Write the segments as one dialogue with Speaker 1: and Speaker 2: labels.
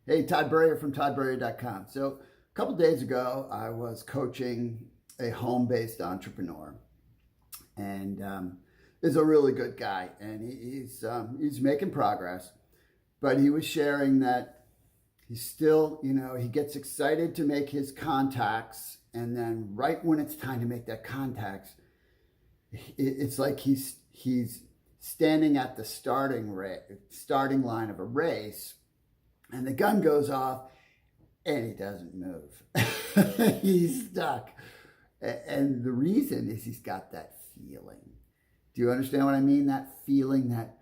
Speaker 1: Hey, Todd Burrier from toddburrier.com. So a couple days ago, I was coaching a home-based entrepreneur, and is a really good guy, and he's making progress. But he was sharing that he's still, he gets excited to make his contacts, and then right when it's time to make that contacts, it's like he's standing at the starting line of a race. And the gun goes off and he doesn't move. He's stuck. And the reason is he's got that feeling. Do you understand what I mean? That feeling, that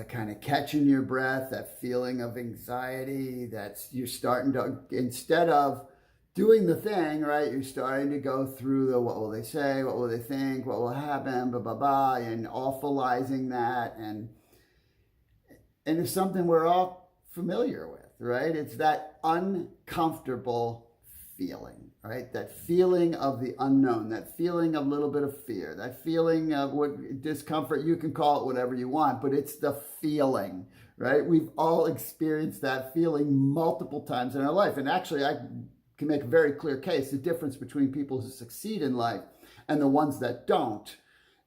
Speaker 1: kind of catching your breath, that feeling of anxiety, you're starting to, instead of doing the thing, right, you're starting to go through the, what will they say, what will they think, what will happen, blah, blah, blah, and awfulizing that. And it's something we're all familiar with, right? It's that uncomfortable feeling, right? That feeling of the unknown, that feeling of a little bit of fear, that feeling of what discomfort, you can call it whatever you want, but it's the feeling, right? We've all experienced that feeling multiple times in our life. And actually, I can make a very clear case. The difference between people who succeed in life and the ones that don't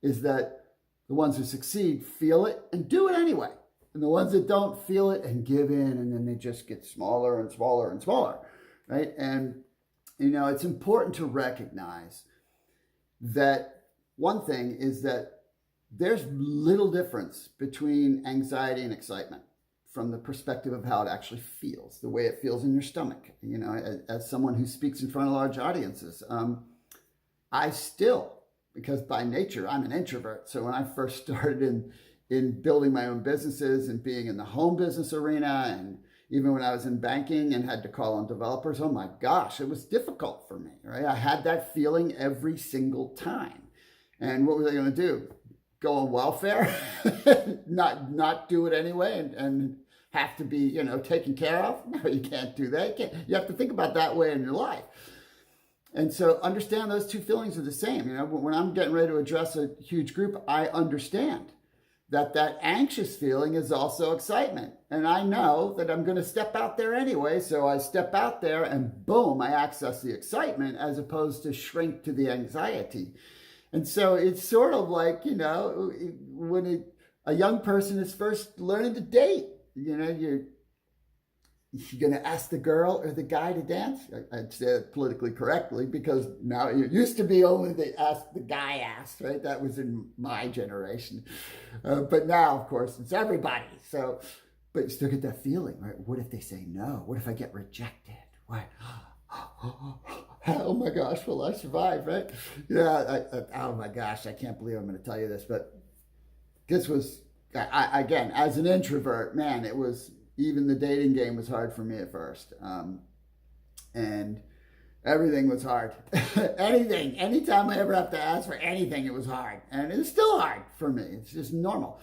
Speaker 1: is that the ones who succeed feel it and do it anyway. And the ones that don't feel it and give in, and then they just get smaller and smaller and smaller, right? And, it's important to recognize that one thing is that there's little difference between anxiety and excitement from the perspective of how it actually feels, the way it feels in your stomach. As someone who speaks in front of large audiences, I still, because by nature, I'm an introvert. So when I first started in building my own businesses and being in the home business arena, and even when I was in banking and had to call on developers, oh my gosh, it was difficult for me, right? I had that feeling every single time. And what was I going to do? Go on welfare? not do it anyway and have to be, taken care of? No, you can't do that. You have to think about that way in your life. And so understand those two feelings are the same. When I'm getting ready to address a huge group, I understand that anxious feeling is also excitement. And I know that I'm going to step out there anyway. So I step out there and boom, I access the excitement as opposed to shrink to the anxiety. And so it's sort of like, when a young person is first learning to date, you're going to ask the girl or the guy to dance. I'd say it politically correctly, because now it used to be only the guy asked, right? That was in my generation. But now, of course, it's everybody. So, but you still get that feeling, right? What if they say no? What if I get rejected? What? Oh my gosh, will I survive, right? Yeah, oh my gosh, I can't believe I'm going to tell you this, but this was, again, as an introvert, man, it was, even the dating game was hard for me at first. And everything was hard. Anytime I ever have to ask for anything, it was hard. And it's still hard for me. It's just normal.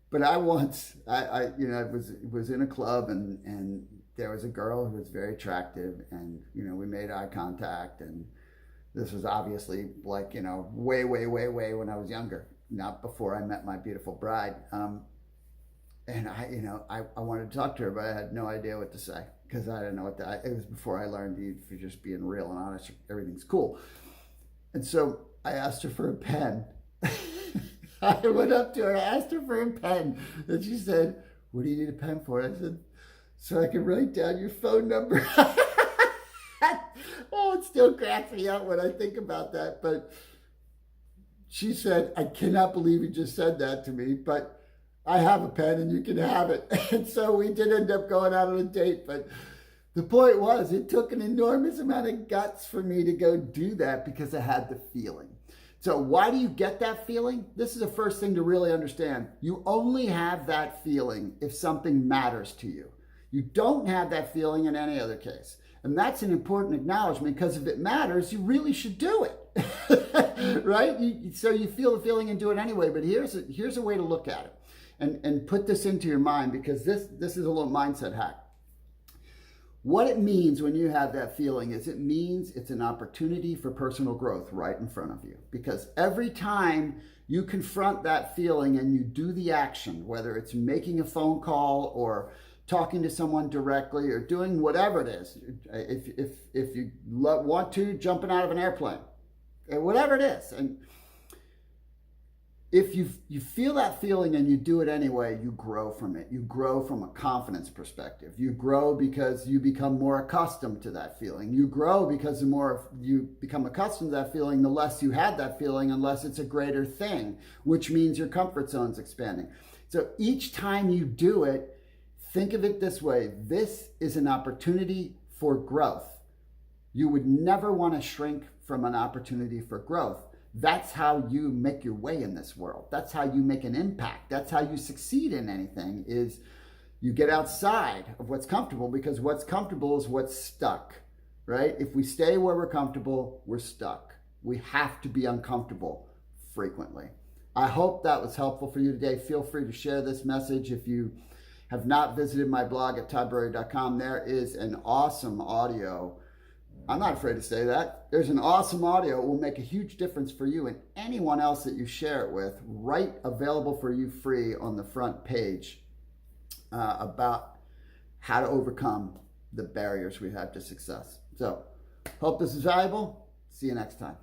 Speaker 1: But I was in a club and there was a girl who was very attractive, and, we made eye contact, and this was obviously like, way, way, way, way when I was younger, not before I met my beautiful bride. And I wanted to talk to her, but I had no idea what to say, because I didn't know it was before I learned if you're just being real and honest, everything's cool. And so I asked her for a pen. I went up to her, asked her for a pen, and she said, "What do you need a pen for?" I said, "So I can write down your phone number." Oh, it still cracks me up when I think about that. But she said, "I cannot believe you just said that to me, but I have a pen and you can have it." And so we did end up going out on a date. But the point was, it took an enormous amount of guts for me to go do that, because I had the feeling. So why do you get that feeling? This is the first thing to really understand. You only have that feeling if something matters to you. You don't have that feeling in any other case. And that's an important acknowledgement, because if it matters, you really should do it, right? So you feel the feeling and do it anyway. But here's a way to look at it. And put this into your mind, because this is a little mindset hack. What it means when you have that feeling is it means it's an opportunity for personal growth right in front of you. Because every time you confront that feeling and you do the action, whether it's making a phone call or talking to someone directly, or doing whatever it is. If you want to, jumping out of an airplane, whatever it is. And if you feel that feeling and you do it anyway, you grow from it. You grow from a confidence perspective. You grow because you become more accustomed to that feeling. You grow because the more you become accustomed to that feeling, the less you had that feeling, unless it's a greater thing, which means your comfort zone's expanding. So each time you do it, think of it this way. This is an opportunity for growth. You would never want to shrink from an opportunity for growth. That's how you make your way in this world. That's how you make an impact. That's how you succeed in anything, is you get outside of what's comfortable, because what's comfortable is what's stuck, right? If we stay where we're comfortable, we're stuck. We have to be uncomfortable frequently. I hope that was helpful for you today. Feel free to share this message. If you have not visited my blog at toddberry.com, there is an awesome audio. I'm not afraid to say that. There's an awesome audio. It will make a huge difference for you and anyone else that you share it with, right available for you free on the front page, about how to overcome the barriers we have to success. So, hope this is valuable. See you next time.